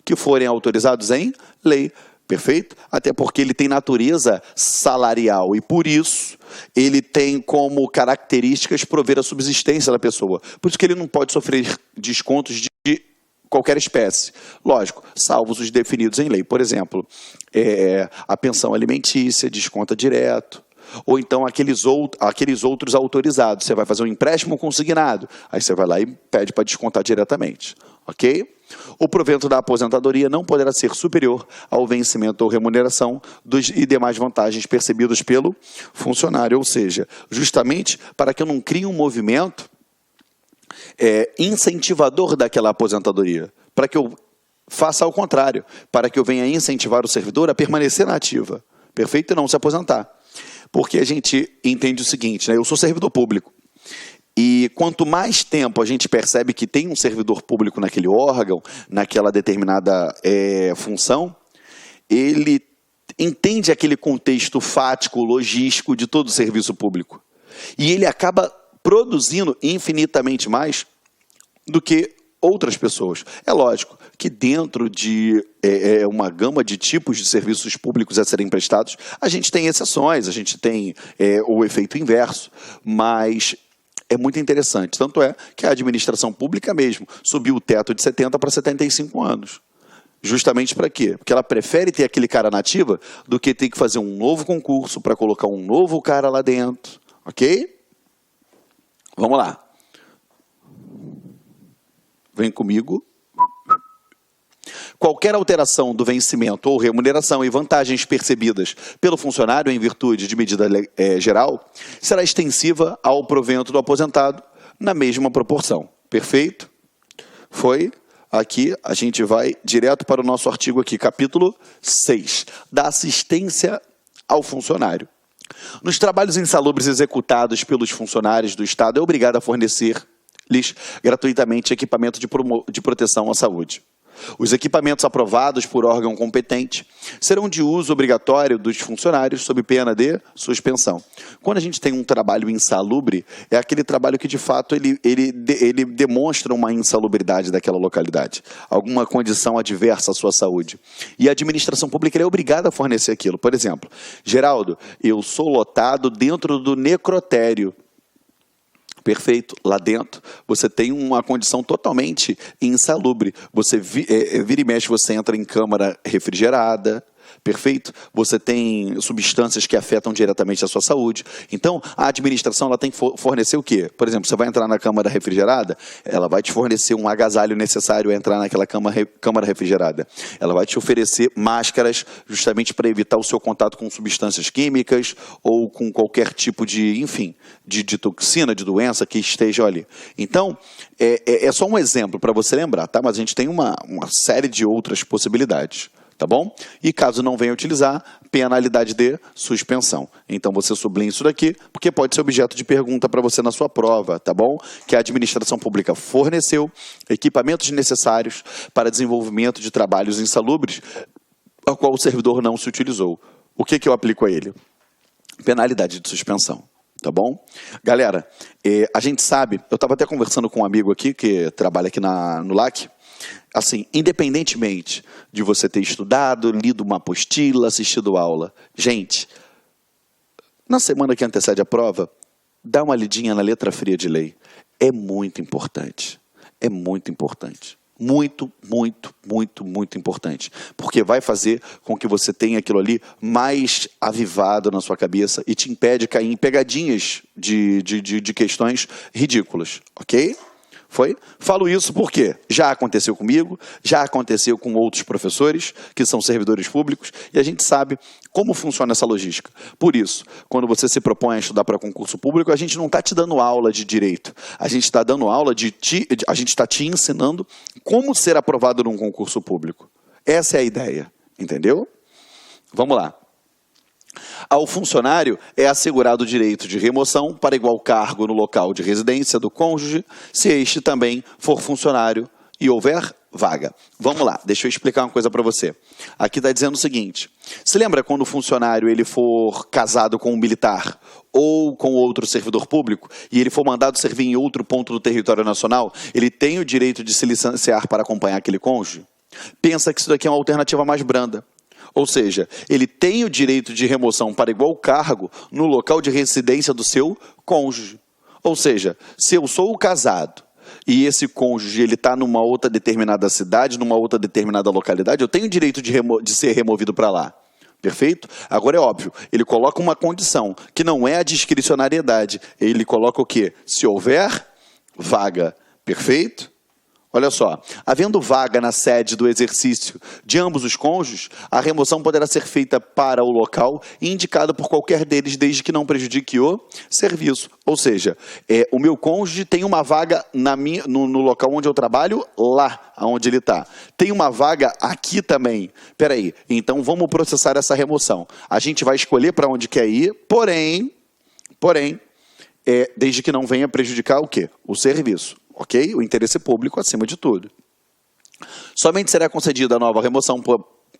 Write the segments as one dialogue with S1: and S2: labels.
S1: que forem autorizados em lei. Perfeito? Até porque ele tem natureza salarial e, por isso, ele tem como características prover a subsistência da pessoa. Por isso que ele não pode sofrer descontos de qualquer espécie. Lógico, salvos os definidos em lei. Por exemplo, a pensão alimentícia desconta direto. Ou então aqueles outros autorizados. Você vai fazer um empréstimo consignado. Aí você vai lá e pede para descontar diretamente. Ok? O provento da aposentadoria não poderá ser superior ao vencimento ou remuneração e demais vantagens percebidas pelo funcionário. Ou seja, justamente para que eu não crie um movimento incentivador daquela aposentadoria. Para que eu faça ao contrário. Para que eu venha incentivar o servidor a permanecer na ativa. Perfeito? E não se aposentar. Porque a gente entende o seguinte, né? Eu sou servidor público. E quanto mais tempo a gente percebe que tem um servidor público naquele órgão, naquela determinada função, ele entende aquele contexto fático, logístico de todo o serviço público. E ele acaba produzindo infinitamente mais do que outras pessoas. É lógico que dentro de uma gama de tipos de serviços públicos a serem prestados, a gente tem exceções, a gente tem o efeito inverso, mas é muito interessante. Tanto é que a administração pública mesmo subiu o teto de 70 para 75 anos. Justamente para quê? Porque ela prefere ter aquele cara na ativa do que ter que fazer um novo concurso para colocar um novo cara lá dentro. Ok? Vamos lá. Vem comigo. Qualquer alteração do vencimento ou remuneração e vantagens percebidas pelo funcionário em virtude de medida geral será extensiva ao provento do aposentado na mesma proporção. Perfeito? Foi? Aqui a gente vai direto para o nosso artigo aqui, capítulo 6, da assistência ao funcionário. Nos trabalhos insalubres executados pelos funcionários do Estado, é obrigado a fornecer-lhes gratuitamente equipamento de proteção à saúde. Os equipamentos aprovados por órgão competente serão de uso obrigatório dos funcionários sob pena de suspensão. Quando a gente tem um trabalho insalubre, é aquele trabalho que de fato ele demonstra uma insalubridade daquela localidade, alguma condição adversa à sua saúde. E a administração pública é obrigada a fornecer aquilo. Por exemplo, Geraldo, eu sou lotado dentro do necrotério. Perfeito. Lá dentro, você tem uma condição totalmente insalubre. Você vira e mexe, você entra em câmara refrigerada. Perfeito? Você tem substâncias que afetam diretamente a sua saúde. Então, a administração ela tem que fornecer o quê? Por exemplo, você vai entrar na câmara refrigerada, ela vai te fornecer um agasalho necessário a entrar naquela câmara refrigerada. Ela vai te oferecer máscaras justamente para evitar o seu contato com substâncias químicas ou com qualquer tipo de, enfim, de toxina, de doença que esteja ali. Então, é só um exemplo para você lembrar, tá? Mas a gente tem uma série de outras possibilidades. Tá bom? E caso não venha utilizar, penalidade de suspensão. Então você sublinha isso daqui, porque pode ser objeto de pergunta para você na sua prova, tá bom? Que a administração pública forneceu equipamentos necessários para desenvolvimento de trabalhos insalubres, ao qual o servidor não se utilizou. O que eu aplico a ele? Penalidade de suspensão. Tá bom? Galera, a gente sabe, eu estava até conversando com um amigo aqui, que trabalha aqui no LAC, assim, independentemente de você ter estudado, lido uma apostila, assistido aula, gente, na semana que antecede a prova, dá uma lidinha na letra fria de lei. É muito importante. É muito importante. Muito, muito, muito, muito importante. Porque vai fazer com que você tenha aquilo ali mais avivado na sua cabeça e te impede de cair em pegadinhas de questões ridículas, ok? Foi? Falo isso porque já aconteceu comigo, já aconteceu com outros professores que são servidores públicos e a gente sabe como funciona essa logística. Por isso, quando você se propõe a estudar para concurso público, a gente não está te dando aula de direito, a gente está dando aula a gente está te ensinando como ser aprovado num concurso público. Essa é a ideia, entendeu? Vamos lá. Ao funcionário é assegurado o direito de remoção para igual cargo no local de residência do cônjuge, se este também for funcionário e houver vaga. Vamos lá, deixa eu explicar uma coisa para você. Aqui está dizendo o seguinte, se lembra quando o funcionário ele for casado com um militar ou com outro servidor público e ele for mandado servir em outro ponto do território nacional, ele tem o direito de se licenciar para acompanhar aquele cônjuge? Pensa que isso daqui é uma alternativa mais branda. Ou seja, ele tem o direito de remoção para igual cargo no local de residência do seu cônjuge. Ou seja, se eu sou o casado e esse cônjuge está numa outra determinada cidade, numa outra determinada localidade, eu tenho o direito de ser removido para lá. Perfeito? Agora é óbvio, ele coloca uma condição, que não é a discricionariedade. Ele coloca o quê? Se houver vaga. Perfeito? Olha só, havendo vaga na sede do exercício de ambos os cônjuges, a remoção poderá ser feita para o local indicado por qualquer deles, desde que não prejudique o serviço. Ou seja, o meu cônjuge tem uma vaga no local onde eu trabalho, lá onde ele está. Tem uma vaga aqui também. Espera aí, então vamos processar essa remoção. A gente vai escolher para onde quer ir, porém, desde que não venha prejudicar o quê? O serviço. Ok? O interesse público acima de tudo. Somente será concedida a nova remoção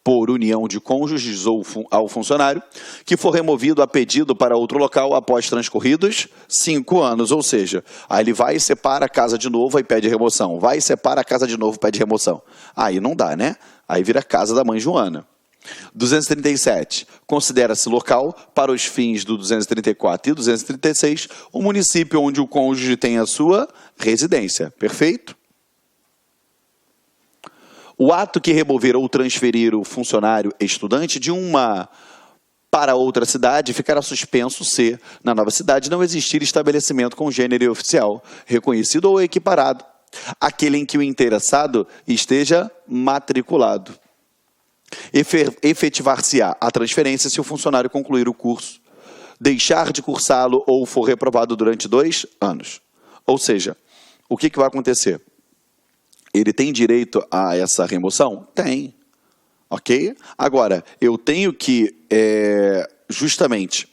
S1: por união de cônjuges ou ao funcionário que for removido a pedido para outro local após transcorridos 5 anos. Ou seja, aí ele vai e separa a casa de novo e pede remoção. Vai e separa a casa de novo e pede remoção. Aí não dá, né? Aí vira a casa da mãe Joana. 237. Considera-se local, para os fins do 234 e 236, o município onde o cônjuge tem a sua residência. Perfeito? O ato que remover ou transferir o funcionário estudante de uma para outra cidade ficará suspenso se, na nova cidade, não existir estabelecimento com gênero oficial, reconhecido ou equiparado, aquele em que o interessado esteja matriculado. Efetivar-se-á a transferência se o funcionário concluir o curso, deixar de cursá-lo ou for reprovado durante 2 anos. Ou seja, o que vai acontecer? Ele tem direito a essa remoção? Tem. Ok? Agora, eu tenho que, justamente,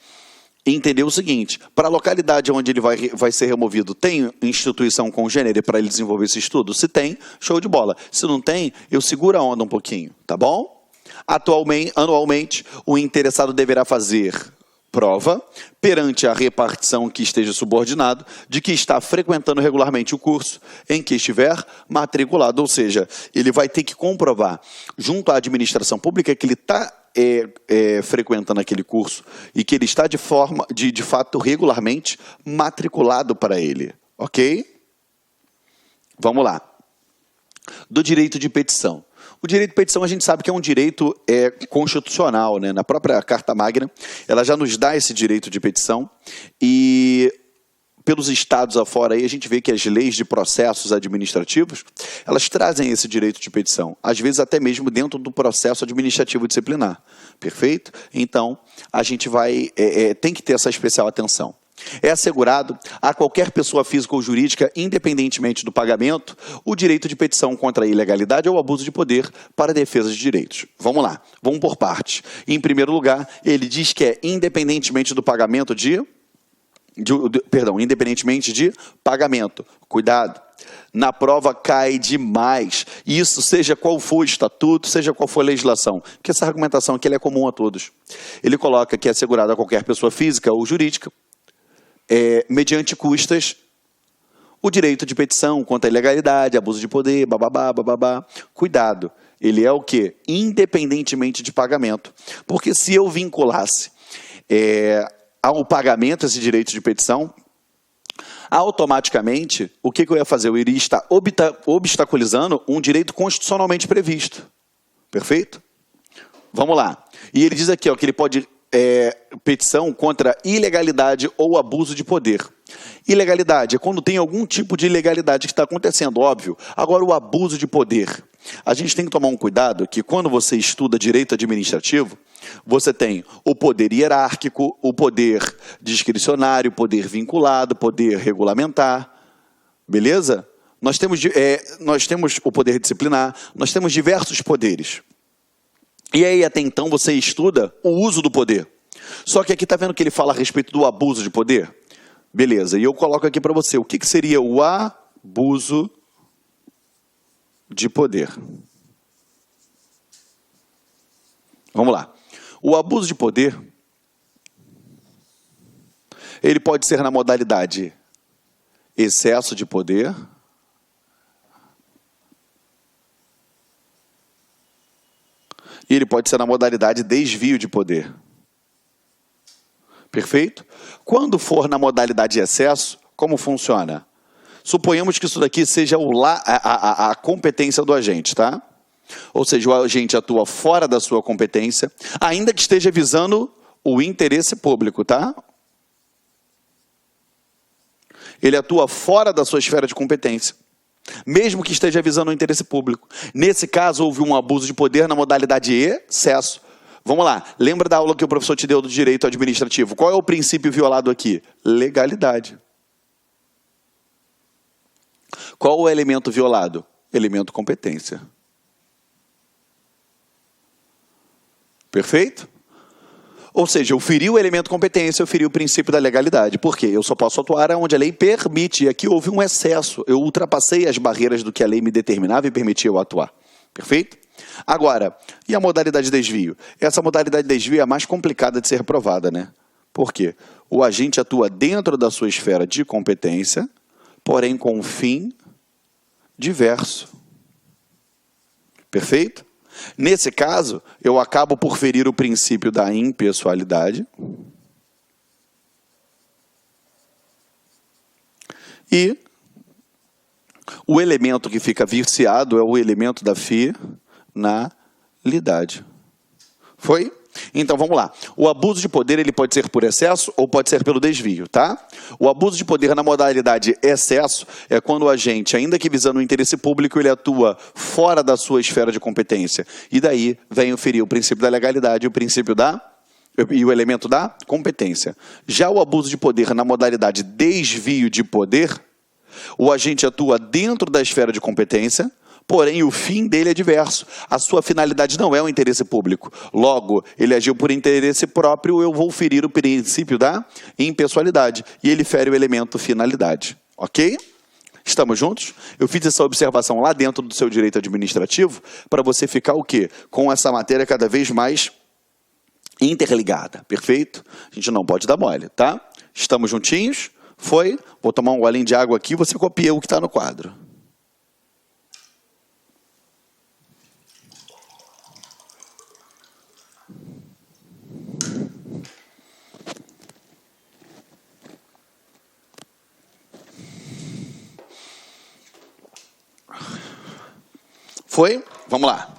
S1: entender o seguinte: para a localidade onde ele vai ser removido, tem instituição congênere para ele desenvolver esse estudo? Se tem, show de bola. Se não tem, eu seguro a onda um pouquinho, tá bom? Anualmente, o interessado deverá fazer prova perante a repartição que esteja subordinado de que está frequentando regularmente o curso em que estiver matriculado. Ou seja, ele vai ter que comprovar junto à administração pública que ele está frequentando aquele curso e que ele está de fato regularmente matriculado para ele. Ok? Vamos lá. Do direito de petição. O direito de petição a gente sabe que é um direito constitucional, né? Na própria Carta Magna, ela já nos dá esse direito de petição e pelos estados afora aí a gente vê que as leis de processos administrativos, elas trazem esse direito de petição, às vezes até mesmo dentro do processo administrativo disciplinar. Perfeito? Então, a gente tem que ter essa especial atenção. É assegurado a qualquer pessoa física ou jurídica, independentemente do pagamento, o direito de petição contra a ilegalidade ou abuso de poder para a defesa de direitos. Vamos lá, vamos por partes. Em primeiro lugar, ele diz que é independentemente do pagamento independentemente de pagamento. Cuidado. Na prova cai demais. Isso, seja qual for o estatuto, seja qual for a legislação. Porque essa argumentação aqui é comum a todos. Ele coloca que é assegurado a qualquer pessoa física ou jurídica, mediante custas, o direito de petição contra a ilegalidade, abuso de poder, bababá. Cuidado, ele é o quê? Independentemente de pagamento. Porque se eu vinculasse ao pagamento esse direito de petição, automaticamente, o que eu ia fazer? Eu iria estar obstaculizando um direito constitucionalmente previsto. Perfeito? Vamos lá. E ele diz aqui que ele pode... petição contra ilegalidade ou abuso de poder. Ilegalidade é quando tem algum tipo de ilegalidade que está acontecendo, óbvio. Agora, o abuso de poder. A gente tem que tomar um cuidado que quando você estuda direito administrativo, você tem o poder hierárquico, o poder discricionário, o poder vinculado, o poder regulamentar. Beleza? Nós temos o poder disciplinar, nós temos diversos poderes. E aí, até então, você estuda o uso do poder. Só que aqui está vendo que ele fala a respeito do abuso de poder? Beleza, e eu coloco aqui para você, o que seria o abuso de poder? Vamos lá. O abuso de poder, ele pode ser na modalidade excesso de poder, E ele pode ser na modalidade desvio de poder. Perfeito? Quando for na modalidade excesso, como funciona? Suponhamos que isso daqui seja a competência do agente, tá? Ou seja, o agente atua fora da sua competência, ainda que esteja visando o interesse público, tá? Ele atua fora da sua esfera de competência, mesmo que esteja visando o interesse público. Nesse caso, houve um abuso de poder na modalidade excesso. Vamos lá, lembra da aula que o professor te deu do direito administrativo? Qual é o princípio violado aqui? Legalidade. Qual o elemento violado? Elemento competência. Perfeito? Ou seja, eu feri o elemento competência, eu feri o princípio da legalidade. Por quê? Eu só posso atuar onde a lei permite. E aqui houve um excesso. Eu ultrapassei as barreiras do que a lei me determinava e permitia eu atuar. Perfeito? Agora, e a modalidade de desvio? Essa modalidade de desvio é a mais complicada de ser reprovada, né? Por quê? O agente atua dentro da sua esfera de competência, porém com um fim diverso. Perfeito? Nesse caso, eu acabo por ferir o princípio da impessoalidade e o elemento que fica viciado é o elemento da finalidade. Foi? Então, vamos lá. O abuso de poder ele pode ser por excesso ou pode ser pelo desvio, tá? O abuso de poder na modalidade excesso é quando o agente, ainda que visando o interesse público, ele atua fora da sua esfera de competência. E daí vem ferir o princípio da legalidade e o elemento da competência. Já o abuso de poder na modalidade desvio de poder, o agente atua dentro da esfera de competência, porém o fim dele é diverso. A sua finalidade não é o interesse público. Logo, ele agiu por interesse próprio, eu vou ferir o princípio da impessoalidade. E ele fere o elemento finalidade. Ok? Estamos juntos? Eu fiz essa observação lá dentro do seu direito administrativo para você ficar o quê? Com essa matéria cada vez mais interligada. Perfeito? A gente não pode dar mole, tá? Estamos juntinhos? Foi? Vou tomar um golinho de água aqui, você copia o que está no quadro. Foi? Vamos lá.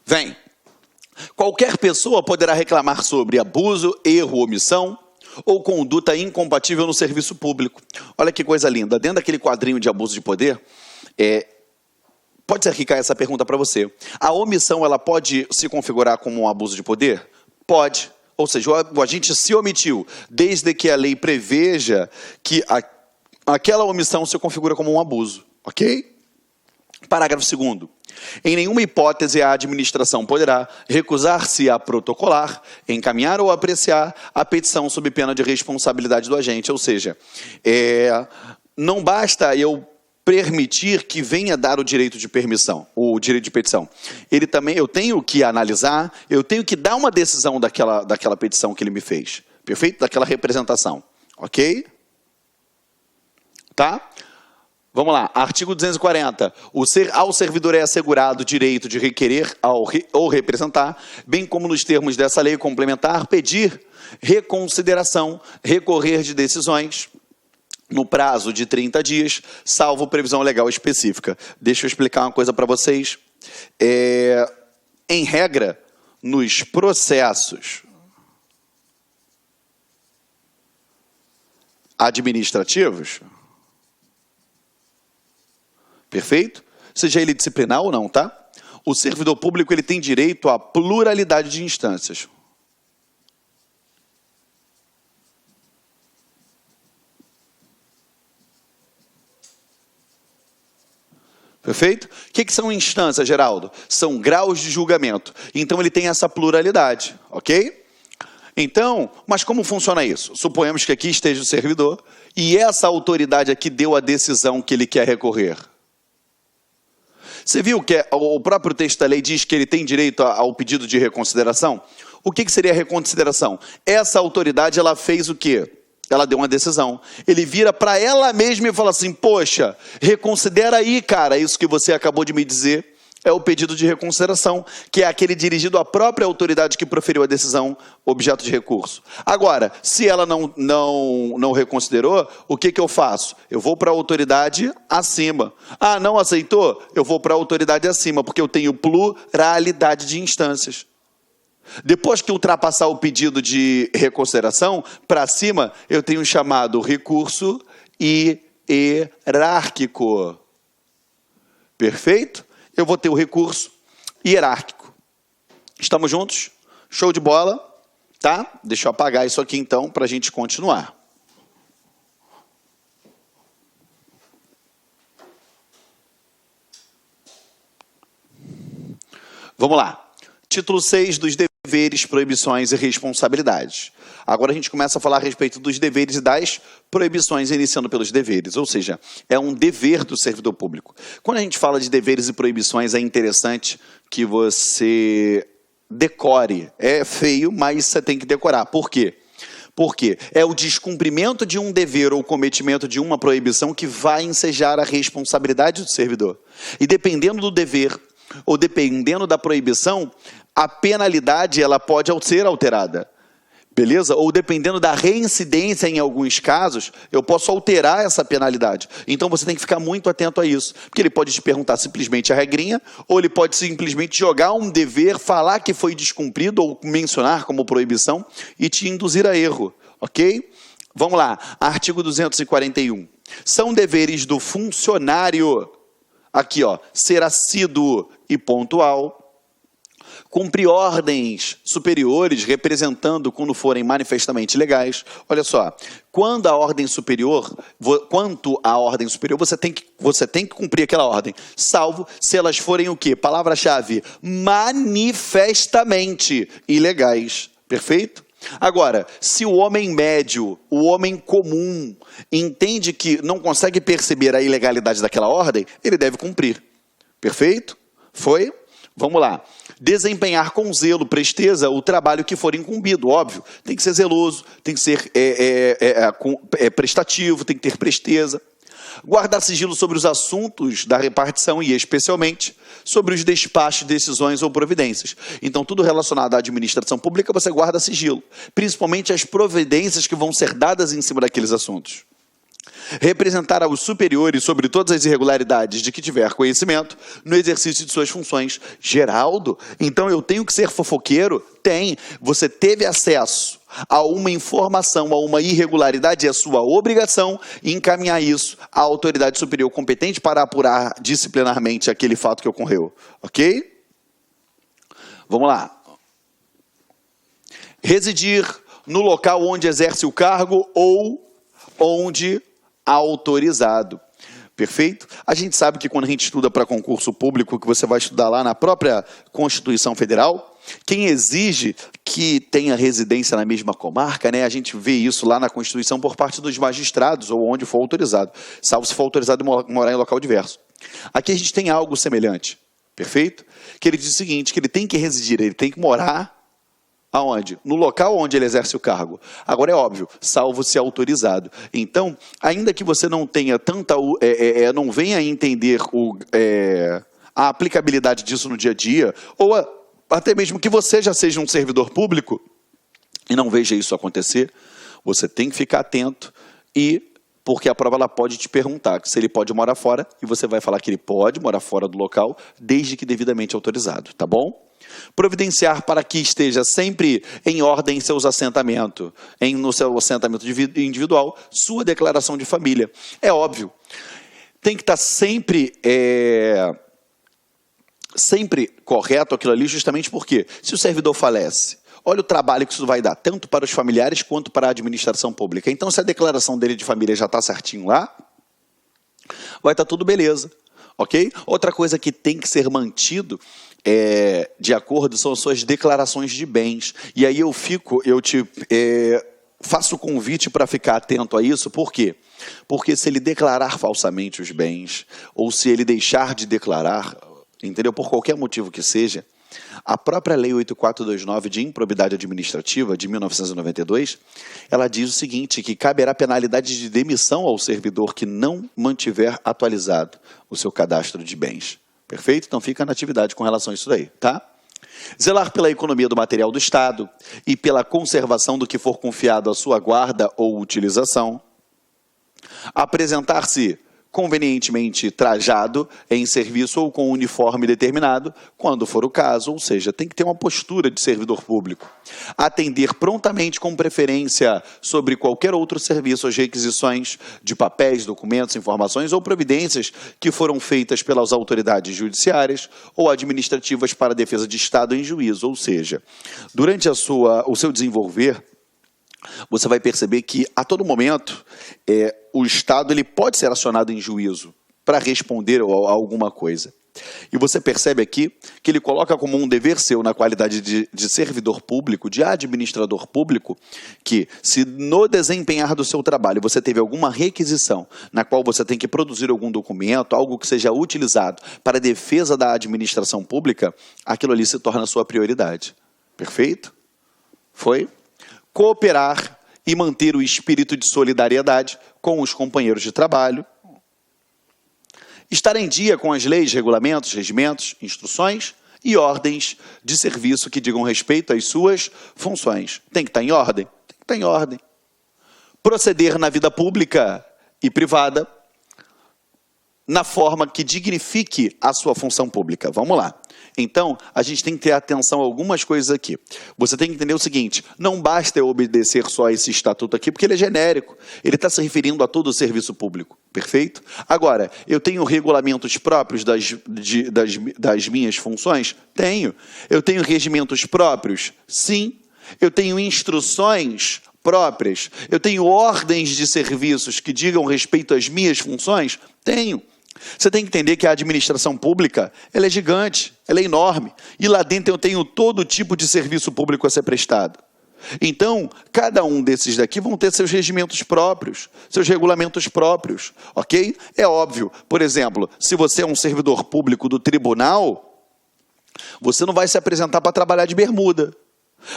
S1: Vem. Qualquer pessoa poderá reclamar sobre abuso, erro, omissão ou conduta incompatível no serviço público. Olha que coisa linda. Dentro daquele quadrinho de abuso de poder, pode ser que caia essa pergunta para você. A omissão, ela pode se configurar como um abuso de poder? Pode. Ou seja, o agente se omitiu, desde que a lei preveja que aquela omissão se configura como um abuso. Ok? Parágrafo 2º. Em nenhuma hipótese a administração poderá recusar-se a protocolar, encaminhar ou apreciar a petição sob pena de responsabilidade do agente. Ou seja, não basta eu permitir que venha dar o direito de permissão, o direito de petição. Eu tenho que analisar, eu tenho que dar uma decisão daquela petição que ele me fez. Perfeito? Daquela representação. Ok? Tá? Vamos lá, artigo 240. Ao servidor é assegurado o direito de requerer ou representar, bem como nos termos dessa lei complementar, pedir reconsideração, recorrer de decisões no prazo de 30 dias, salvo previsão legal específica. Deixa eu explicar uma coisa para vocês. Em regra, nos processos administrativos, perfeito? Seja ele disciplinar ou não, tá? O servidor público ele tem direito à pluralidade de instâncias. Perfeito? O que são instâncias, Geraldo? São graus de julgamento. Então, ele tem essa pluralidade, ok? Então, mas como funciona isso? Suponhamos que aqui esteja o servidor e essa autoridade aqui deu a decisão que ele quer recorrer. Você viu que o próprio texto da lei diz que ele tem direito ao pedido de reconsideração? O que seria a reconsideração? Essa autoridade, ela fez o quê? Ela deu uma decisão. Ele vira para ela mesma e fala assim, poxa, reconsidera aí, cara, isso que você acabou de me dizer. É o pedido de reconsideração, que é aquele dirigido à própria autoridade que proferiu a decisão objeto de recurso. Agora, se ela não reconsiderou, o que eu faço? Eu vou para a autoridade acima. Ah, não aceitou? Eu vou para a autoridade acima, porque eu tenho pluralidade de instâncias. Depois que ultrapassar o pedido de reconsideração, para cima, eu tenho um chamado recurso hierárquico. Perfeito? Eu vou ter o recurso hierárquico. Estamos juntos? Show de bola? Tá? Deixa eu apagar isso aqui então para a gente continuar. Vamos lá. Título 6 dos deveres, proibições e responsabilidades. Agora a gente começa a falar a respeito dos deveres e das proibições, iniciando pelos deveres, ou seja, é um dever do servidor público. Quando a gente fala de deveres e proibições, é interessante que você decore. É feio, mas você tem que decorar. Por quê? Porque é o descumprimento de um dever ou o cometimento de uma proibição que vai ensejar a responsabilidade do servidor. E dependendo do dever ou dependendo da proibição, a penalidade ela pode ser alterada. Beleza? Ou dependendo da reincidência em alguns casos, eu posso alterar essa penalidade. Então você tem que ficar muito atento a isso. Porque ele pode te perguntar simplesmente a regrinha, ou ele pode simplesmente jogar um dever, falar que foi descumprido, ou mencionar como proibição, e te induzir a erro. Ok? Vamos lá. Artigo 241. São deveres do funcionário, aqui ó, ser assíduo e pontual, cumprir ordens superiores, representando quando forem manifestamente legais. Olha só, quanto à ordem superior, você tem que cumprir aquela ordem, salvo se elas forem o quê? Palavra-chave, manifestamente ilegais. Perfeito? Agora, se o homem médio, o homem comum, entende que não consegue perceber a ilegalidade daquela ordem, ele deve cumprir. Perfeito? Foi? Vamos lá. Desempenhar com zelo, presteza, o trabalho que for incumbido, óbvio. Tem que ser zeloso, tem que ser prestativo, tem que ter presteza. Guardar sigilo sobre os assuntos da repartição e, especialmente, sobre os despachos, decisões ou providências. Então, tudo relacionado à administração pública, você guarda sigilo. Principalmente as providências que vão ser dadas em cima daqueles assuntos. Representar aos superiores sobre todas as irregularidades de que tiver conhecimento no exercício de suas funções. Geraldo, então eu tenho que ser fofoqueiro? Tem. Você teve acesso a uma informação, a uma irregularidade, é sua obrigação encaminhar isso à autoridade superior competente para apurar disciplinarmente aquele fato que ocorreu. Ok? Vamos lá. Residir no local onde exerce o cargo ou onde autorizado. Perfeito? A gente sabe que quando a gente estuda para concurso público, que você vai estudar lá na própria Constituição Federal, quem exige que tenha residência na mesma comarca, né? A gente vê isso lá na Constituição por parte dos magistrados ou onde for autorizado, salvo se for autorizado morar em local diverso. Aqui a gente tem algo semelhante, perfeito? Que ele diz o seguinte, que ele tem que residir, ele tem que morar aonde? No local onde ele exerce o cargo. Agora é óbvio, salvo se autorizado. Então, ainda que você não tenha tanta, não venha a entender a aplicabilidade disso no dia a dia, ou até mesmo que você já seja um servidor público e não veja isso acontecer, você tem que ficar atento porque a prova ela pode te perguntar se ele pode morar fora e você vai falar que ele pode morar fora do local desde que devidamente autorizado, tá bom? Providenciar para que esteja sempre em ordem seus assentamentos, no seu assentamento individual, sua declaração de família. É óbvio, tem que estar sempre correto aquilo ali, justamente porque se o servidor falece, olha o trabalho que isso vai dar, tanto para os familiares quanto para a administração pública. Então, se a declaração dele de família já está certinho lá, vai estar tudo beleza, ok? Outra coisa que tem que ser mantido de acordo são as suas declarações de bens. E aí faço o convite para ficar atento a isso. Por quê? Porque se ele declarar falsamente os bens, ou se ele deixar de declarar, entendeu? Por qualquer motivo que seja, a própria Lei 8429 de improbidade administrativa, de 1992, ela diz o seguinte, que caberá penalidade de demissão ao servidor que não mantiver atualizado o seu cadastro de bens. Perfeito? Então fica na atividade com relação a isso daí, tá? Zelar pela economia do material do Estado e pela conservação do que for confiado à sua guarda ou utilização. Apresentar-se convenientemente trajado em serviço ou com uniforme determinado, quando for o caso, ou seja, tem que ter uma postura de servidor público. Atender prontamente com preferência sobre qualquer outro serviço às requisições de papéis, documentos, informações ou providências que foram feitas pelas autoridades judiciárias ou administrativas para a defesa de Estado em juízo, ou seja, durante o seu desenvolver, você vai perceber que, a todo momento, o Estado ele pode ser acionado em juízo para responder a alguma coisa. E você percebe aqui que ele coloca como um dever seu, na qualidade de servidor público, de administrador público, que se no desempenhar do seu trabalho você teve alguma requisição na qual você tem que produzir algum documento, algo que seja utilizado para a defesa da administração pública, aquilo ali se torna a sua prioridade. Perfeito? Foi? Cooperar e manter o espírito de solidariedade com os companheiros de trabalho. Estar em dia com as leis, regulamentos, regimentos, instruções e ordens de serviço que digam respeito às suas funções. Tem que estar em ordem? Tem que estar em ordem. Proceder na vida pública e privada na forma que dignifique a sua função pública. Vamos lá. Então, a gente tem que ter atenção a algumas coisas aqui. Você tem que entender o seguinte, não basta eu obedecer só a esse estatuto aqui, porque ele é genérico. Ele está se referindo a todo o serviço público, perfeito? Agora, eu tenho regulamentos próprios das minhas funções? Tenho. Eu tenho regimentos próprios? Sim. Eu tenho instruções próprias? Eu tenho ordens de serviços que digam respeito às minhas funções? Tenho. Você tem que entender que a administração pública, ela é gigante, ela é enorme. E lá dentro eu tenho todo tipo de serviço público a ser prestado. Então, cada um desses daqui vão ter seus regimentos próprios, seus regulamentos próprios, ok? É óbvio, por exemplo, se você é um servidor público do tribunal, você não vai se apresentar para trabalhar de bermuda.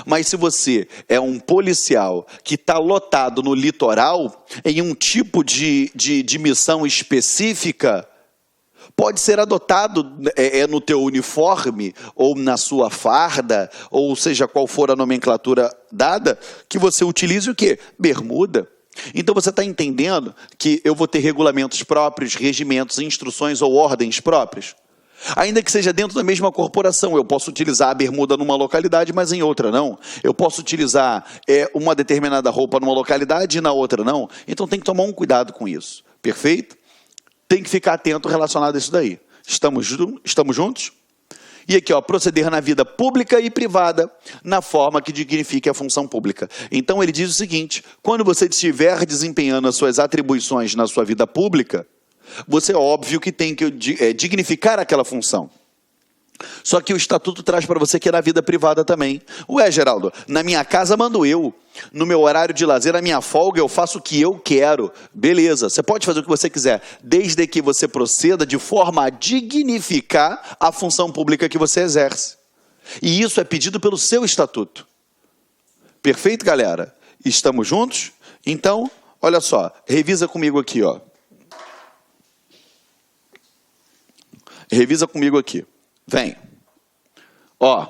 S1: Mas se você é um policial que está lotado no litoral, em um tipo de missão específica, pode ser adotado no teu uniforme, ou na sua farda, ou seja, qual for a nomenclatura dada, que você utilize o quê? Bermuda. Então você está entendendo que eu vou ter regulamentos próprios, regimentos, instruções ou ordens próprias? Ainda que seja dentro da mesma corporação, eu posso utilizar a bermuda numa localidade, mas em outra não. Eu posso utilizar uma determinada roupa numa localidade e na outra não. Então tem que tomar um cuidado com isso, perfeito? Tem que ficar atento relacionado a isso daí. Estamos juntos? E aqui, ó, proceder na vida pública e privada, na forma que dignifique a função pública. Então ele diz o seguinte, quando você estiver desempenhando as suas atribuições na sua vida pública, você, óbvio, que tem que dignificar aquela função. Só que o estatuto traz para você que é na vida privada também. Ué, Geraldo, na minha casa mando eu. No meu horário de lazer, na minha folga, eu faço o que eu quero. Beleza, você pode fazer o que você quiser, desde que você proceda de forma a dignificar a função pública que você exerce. E isso é pedido pelo seu estatuto. Perfeito, galera? Estamos juntos? Então, olha só, revisa comigo aqui, ó. Revisa comigo aqui. Vem. Ó.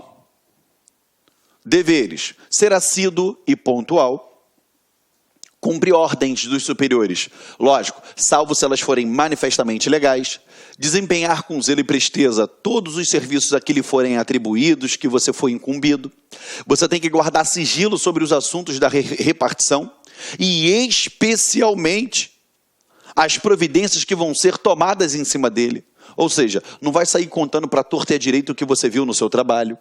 S1: Deveres. Ser assíduo e pontual. Cumprir ordens dos superiores. Lógico, salvo se elas forem manifestamente legais. Desempenhar com zelo e presteza todos os serviços a que lhe forem atribuídos, que você foi incumbido. Você tem que guardar sigilo sobre os assuntos da repartição. E especialmente as providências que vão ser tomadas em cima dele. Ou seja, não vai sair contando para a torta e a direita o que você viu no seu trabalho.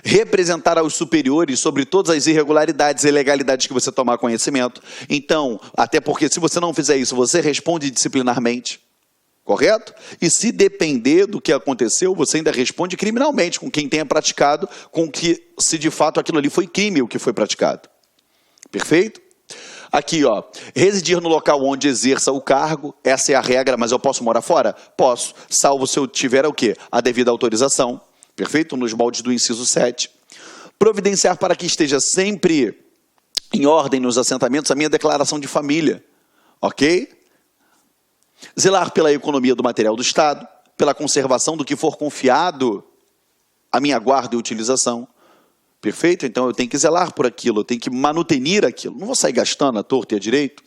S1: Representar aos superiores sobre todas as irregularidades e ilegalidades que você tomar conhecimento. Então, até porque se você não fizer isso, você responde disciplinarmente. Correto? E se depender do que aconteceu, você ainda responde criminalmente com quem tenha praticado, com que se de fato aquilo ali foi crime o que foi praticado. Perfeito? Aqui, ó, residir no local onde exerça o cargo, essa é a regra, mas eu posso morar fora? Posso, salvo se eu tiver o quê? A devida autorização, perfeito? Nos moldes do inciso 7. Providenciar para que esteja sempre em ordem nos assentamentos a minha declaração de família, ok? Zelar pela economia do material do Estado, pela conservação do que for confiado à minha guarda e utilização, perfeito? Então eu tenho que zelar por aquilo, eu tenho que manutenir aquilo, não vou sair gastando à torta e à direito.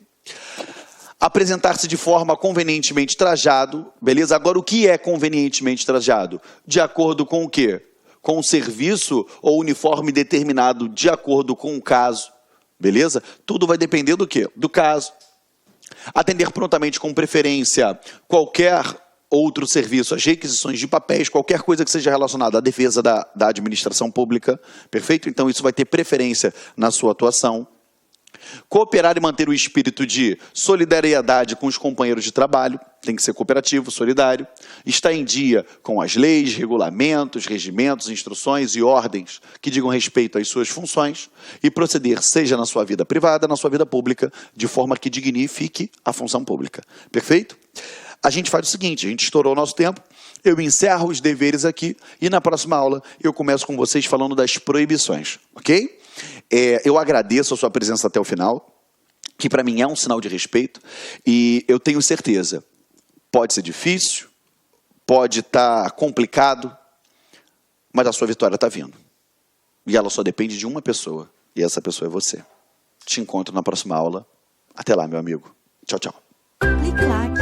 S1: Apresentar-se de forma convenientemente trajado, beleza? Agora o que é convenientemente trajado? De acordo com o quê? Com o serviço ou uniforme determinado de acordo com o caso, beleza? Tudo vai depender do quê? Do caso. Atender prontamente com preferência qualquer outro serviço, as requisições de papéis, qualquer coisa que seja relacionada à defesa da administração pública, perfeito? Então isso vai ter preferência na sua atuação. Cooperar e manter o espírito de solidariedade com os companheiros de trabalho, tem que ser cooperativo, solidário. Está em dia com as leis, regulamentos, regimentos, instruções e ordens que digam respeito às suas funções e proceder, seja na sua vida privada, na sua vida pública, de forma que dignifique a função pública. Perfeito? A gente faz o seguinte, a gente estourou o nosso tempo, eu encerro os deveres aqui e na próxima aula eu começo com vocês falando das proibições, ok? Eu agradeço a sua presença até o final, que para mim é um sinal de respeito, e eu tenho certeza, pode ser difícil, pode estar complicado, mas a sua vitória está vindo. E ela só depende de uma pessoa, e essa pessoa é você. Te encontro na próxima aula. Até lá, meu amigo. Tchau, tchau.
S2: Clique like.